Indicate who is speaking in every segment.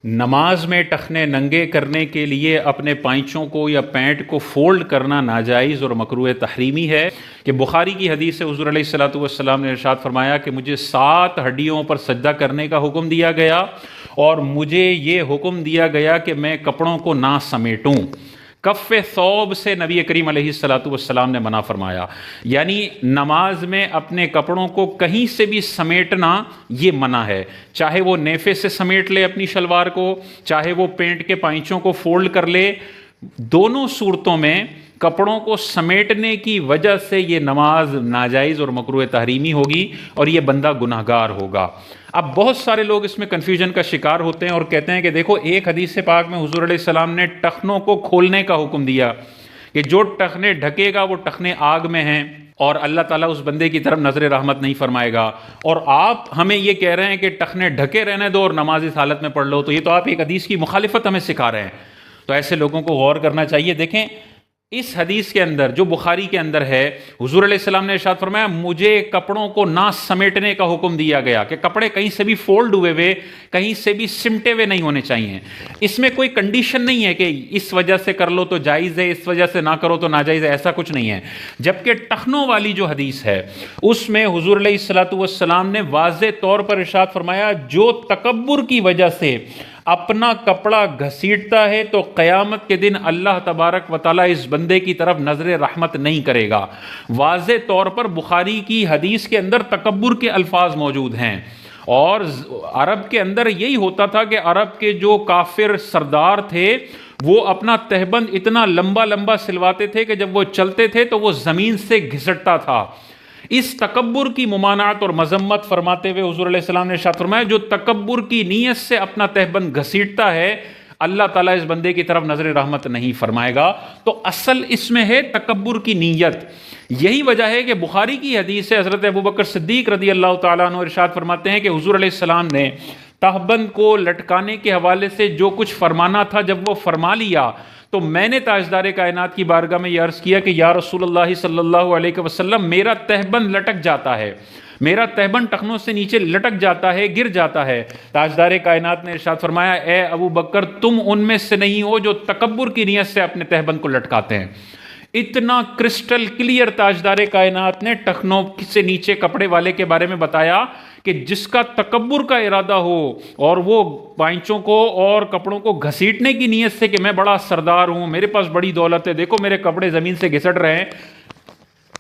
Speaker 1: نماز میں ٹخنے ننگے کرنے کے لیے اپنے پائچوں کو یا پینٹ کو فولڈ کرنا ناجائز اور مکروہ تحریمی ہے کہ بخاری کی حدیث سے حضور علیہ الصلوۃ والسلام نے ارشاد فرمایا کہ مجھے 7 ہڈیوں پر سجدہ کرنے کا حکم دیا گیا اور مجھے یہ حکم دیا گیا کہ میں کپڑوں کو نہ سمیٹوں۔ کف ثوب سے نبی کریم علیہ الصلوۃ والسلام نے منع فرمایا، یعنی نماز میں اپنے کپڑوں کو کہیں سے بھی سمیٹنا یہ منع ہے، چاہے وہ نیفے سے سمیٹ لے اپنی شلوار کو، چاہے وہ پینٹ کے پائچوں کو فولڈ کر لے، دونوں صورتوں میں کپڑوں کو سمیٹنے کی وجہ سے یہ نماز ناجائز اور مکروہ تحریمی ہوگی اور یہ بندہ گناہگار ہوگا۔ اب بہت سارے لوگ اس میں کنفیوژن کا شکار ہوتے ہیں اور کہتے ہیں کہ دیکھو ایک حدیث پاک میں حضور علیہ السلام نے ٹخنوں کو کھولنے کا حکم دیا کہ جو ٹخنے ڈھکے گا وہ ٹخنے آگ میں ہیں اور اللہ تعالیٰ اس بندے کی طرف نظر رحمت نہیں فرمائے گا، اور آپ ہمیں یہ کہہ رہے ہیں کہ ٹخنے ڈھکے رہنے دو اور نماز اس حالت میں پڑھ لو، تو یہ تو آپ ایک حدیث کی مخالفت ہمیں سکھا رہے ہیں۔ تو ایسے لوگوں کو غور کرنا چاہیے۔ دیکھیں اس حدیث کے اندر جو بخاری کے اندر ہے، حضور علیہ السلام نے ارشاد فرمایا مجھے کپڑوں کو نہ سمیٹنے کا حکم دیا گیا کہ کپڑے کہیں سے بھی فولڈ ہوئے کہیں سے بھی سمٹے ہوئے نہیں ہونے چاہیے۔ اس میں کوئی کنڈیشن نہیں ہے کہ اس وجہ سے کر لو تو جائز ہے، اس وجہ سے نہ کرو تو ناجائز ہے، ایسا کچھ نہیں ہے۔ جبکہ ٹخنوں والی جو حدیث ہے اس میں حضور علیہ الصلوۃ والسلام نے واضح طور پر ارشاد فرمایا جو تکبر کی وجہ سے اپنا کپڑا گھسیٹتا ہے تو قیامت کے دن اللہ تبارک و تعالیٰ اس بندے کی طرف نظر رحمت نہیں کرے گا۔ واضح طور پر بخاری کی حدیث کے اندر تکبر کے الفاظ موجود ہیں، اور عرب کے اندر یہی ہوتا تھا کہ عرب کے جو کافر سردار تھے وہ اپنا تہبند اتنا لمبا لمبا سلواتے تھے کہ جب وہ چلتے تھے تو وہ زمین سے گھسٹتا تھا۔ اس تکبر کی ممانعت اور مذمت فرماتے ہوئے حضور علیہ السلام نے ارشاد فرمایا جو تکبر کی نیت سے اپنا تہبند گھسیٹتا ہے اللہ تعالیٰ اس بندے کی طرف نظر رحمت نہیں فرمائے گا۔ تو اصل اس میں ہے تکبر کی نیت۔ یہی وجہ ہے کہ بخاری کی حدیث سے حضرت ابوبکر صدیق رضی اللہ تعالیٰ عنہ ارشاد فرماتے ہیں کہ حضور علیہ السلام نے تہبند کو لٹکانے کے حوالے سے جو کچھ فرمانا تھا جب وہ فرما لیا تو میں نے تاجدار کائنات کی بارگاہ میں یہ عرض کیا کہ یا رسول اللہ صلی اللہ علیہ وسلم میرا تہبند لٹک جاتا ہے، میرا تہبند ٹخنوں سے نیچے لٹک جاتا ہے، گر جاتا ہے۔ تاجدار کائنات نے ارشاد فرمایا اے ابو بکر تم ان میں سے نہیں ہو جو تکبر کی نیت سے اپنے تہبند کو لٹکاتے ہیں۔ اتنا کرسٹل کلیئر تاجدار کائنات نے ٹخنوں سے نیچے کپڑے والے کے بارے میں بتایا کہ جس کا تکبر کا ارادہ ہو اور وہ پائچوں کو اور کپڑوں کو گھسیٹنے کی نیت سے کہ میں بڑا سردار ہوں، میرے پاس بڑی دولت ہے، دیکھو میرے کپڑے زمین سے گھسٹ رہے ہیں،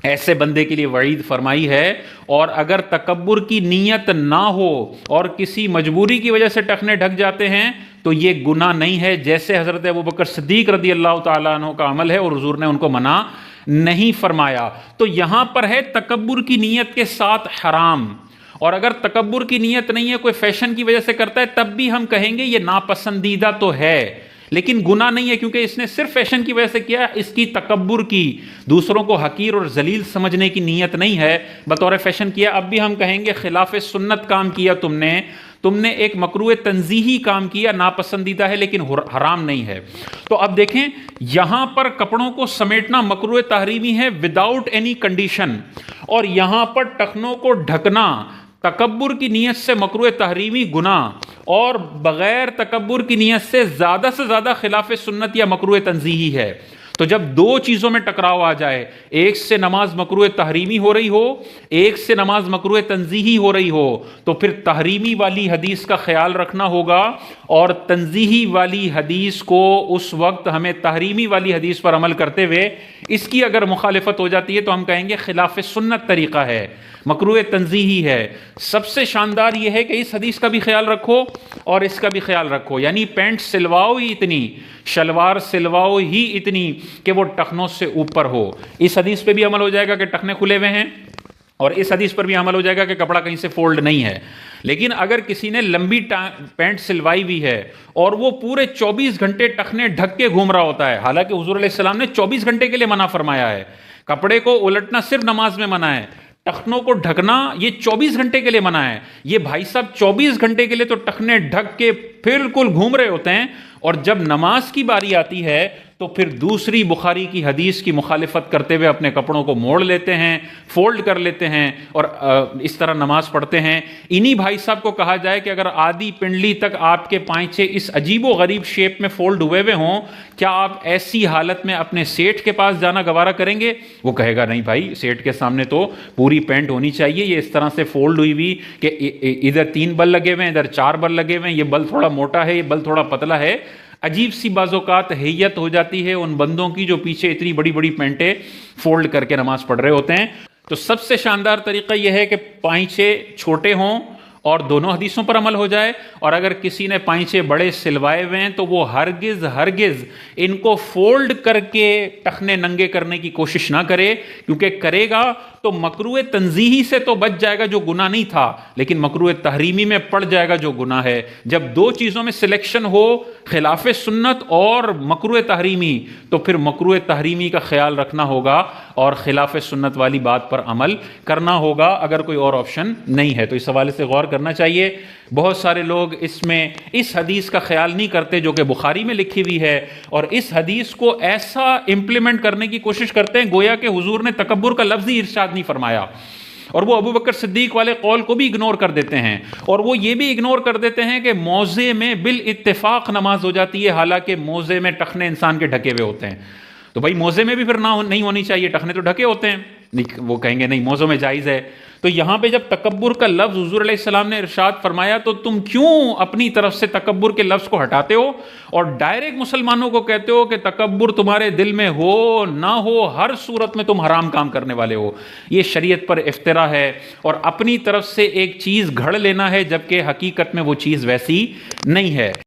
Speaker 1: ایسے بندے کے لیے وعید فرمائی ہے۔ اور اگر تکبر کی نیت نہ ہو اور کسی مجبوری کی وجہ سے ٹخنے ڈھک جاتے ہیں تو یہ گناہ نہیں ہے، جیسے حضرت ابوبکر صدیق رضی اللہ تعالیٰ عنہ کا عمل ہے اور حضور نے ان کو منع نہیں فرمایا۔ تو یہاں پر ہے تکبر کی نیت کے ساتھ حرام، اور اگر تکبر کی نیت نہیں ہے کوئی فیشن کی وجہ سے کرتا ہے تب بھی ہم کہیں گے یہ ناپسندیدہ تو ہے لیکن گناہ نہیں ہے، کیونکہ اس نے صرف فیشن کی وجہ سے کیا، اس کی تکبر کی، دوسروں کو حقیر اور ذلیل سمجھنے کی نیت نہیں ہے، بطور فیشن کیا۔ اب بھی ہم کہیں گے خلاف سنت کام کیا تم نے ایک مکروہ تنزیہی کام کیا، ناپسندیدہ ہے لیکن حرام نہیں ہے۔ تو اب دیکھیں یہاں پر کپڑوں کو سمیٹنا مکروہ تحریمی ہے وداؤٹ اینی کنڈیشن، اور یہاں پر ٹخنوں کو ڈھکنا تکبر کی نیت سے مکروہ تحریمی گناہ، اور بغیر تکبر کی نیت سے زیادہ خلاف سنت یا مکروہ تنزیہی ہے۔ تو جب دو چیزوں میں ٹکراؤ آ جائے، ایک سے نماز مکروہ تحریمی ہو رہی ہو، ایک سے نماز مکروہ تنزیہی ہو رہی ہو، تو پھر تحریمی والی حدیث کا خیال رکھنا ہوگا، اور تنزیہی والی حدیث کو اس وقت ہمیں تحریمی والی حدیث پر عمل کرتے ہوئے اس کی اگر مخالفت ہو جاتی ہے تو ہم کہیں گے خلاف سنت طریقہ ہے، مکروہ تنزیہی ہے۔ سب سے شاندار یہ ہے کہ اس حدیث کا بھی خیال رکھو اور اس کا بھی خیال رکھو، یعنی پینٹ سلواؤ ہی اتنی، شلوار سلواؤ ہی اتنی کہ وہ ٹخنوں سے اوپر ہو۔ اس حدیث پہ بھی عمل ہو جائے گا کہ ٹخنے کھلے ہوئے ہیں، اور اس حدیث پر بھی عمل ہو جائے گا کہ کپڑا کہیں سے فولڈ نہیں ہے۔ لیکن اگر کسی نے لمبی پینٹ سلوائی ہوئی ہے اور وہ پورے 24 گھنٹے ٹخنے ڈھک کے گھوم رہا ہوتا ہے، حالانکہ حضور علیہ السلام نے 24 گھنٹے کے لیے منع فرمایا ہے، کپڑے کو الٹنا صرف نماز میں منع ہے، ٹخنوں کو ڈھکنا یہ 24 گھنٹے کے لیے منع ہے۔ یہ بھائی صاحب 24 گھنٹے کے لیے تو ٹخنے ڈھک کے بالکل گھوم رہے ہوتے ہیں، اور جب نماز کی باری آتی ہے تو پھر دوسری بخاری کی حدیث کی مخالفت کرتے ہوئے اپنے کپڑوں کو موڑ لیتے ہیں، فولڈ کر لیتے ہیں اور اس طرح نماز پڑھتے ہیں۔ انہی بھائی صاحب کو کہا جائے کہ اگر آدھی پنڈلی تک آپ کے پائچے اس عجیب و غریب شیپ میں فولڈ ہوئے ہوئے ہوں، کیا آپ ایسی حالت میں اپنے سیٹھ کے پاس جانا گوارا کریں گے؟ وہ کہے گا نہیں بھائی، سیٹھ کے سامنے تو پوری پینٹ ہونی چاہیے، یہ اس طرح سے فولڈ ہوئی ہوئی کہ ادھر 3 بل لگے ہوئے ہیں، ادھر 4 بل لگے ہوئے ہیں، یہ بل تھوڑا موٹا ہے، یہ بل تھوڑا پتلا ہے۔ عجیب سی بعض اوقات ہیئت ہو جاتی ہے ان بندوں کی جو پیچھے اتنی بڑی بڑی پینٹیں فولڈ کر کے نماز پڑھ رہے ہوتے ہیں۔ تو سب سے شاندار طریقہ یہ ہے کہ پائچے چھوٹے ہوں اور دونوں حدیثوں پر عمل ہو جائے، اور اگر کسی نے پائچے بڑے سلوائے ہوئے ہیں تو وہ ہرگز ان کو فولڈ کر کے ٹخنے ننگے کرنے کی کوشش نہ کرے، کیونکہ کرے گا تو مکروہ تنزیہی سے تو بچ جائے گا جو گناہ نہیں تھا، لیکن مکروہ تحریمی میں پڑ جائے گا جو گناہ ہے۔ جب 2 چیزوں میں سلیکشن ہو، خلاف سنت اور مکروہ تحریمی، تو پھر مکروہ تحریمی کا خیال رکھنا ہوگا اور خلاف سنت والی بات پر عمل کرنا ہوگا اگر کوئی اور آپشن نہیں ہے۔ تو اس حوالے سے غور کرنا چاہیے۔ بہت سارے لوگ اس حدیث کا خیال نہیں کرتے جو کہ بخاری میں لکھی ہوئی ہے، اور اس حدیث کو ایسا امپلیمنٹ کرنے کی کوشش کرتے ہیں گویا کہ حضور نے تکبر کا لفظ ہی ارشاد نہیں فرمایا، اور وہ ابو بکر صدیق والے قول کو بھی اگنور کر دیتے ہیں، اور وہ یہ بھی اگنور کر دیتے ہیں کہ موزے میں بالاتفاق نماز ہو جاتی ہے، حالانکہ موزے میں ٹخنے انسان کے ڈھکے ہوئے ہوتے ہیں۔ تو بھائی موزے میں بھی پھر نہیں ہونی چاہیے، ٹخنے تو ڈھکے ہوتے ہیں، وہ کہیں گے نہیں موزوں میں جائز ہے۔ تو یہاں پہ جب تکبر کا لفظ حضور علیہ السلام نے ارشاد فرمایا تو تم کیوں اپنی طرف سے تکبر کے لفظ کو ہٹاتے ہو اور ڈائریکٹ مسلمانوں کو کہتے ہو کہ تکبر تمہارے دل میں ہو نہ ہو، ہر صورت میں تم حرام کام کرنے والے ہو؟ یہ شریعت پر افترا ہے، اور اپنی طرف سے ایک چیز گھڑ لینا ہے جبکہ حقیقت میں وہ چیز ویسی نہیں ہے۔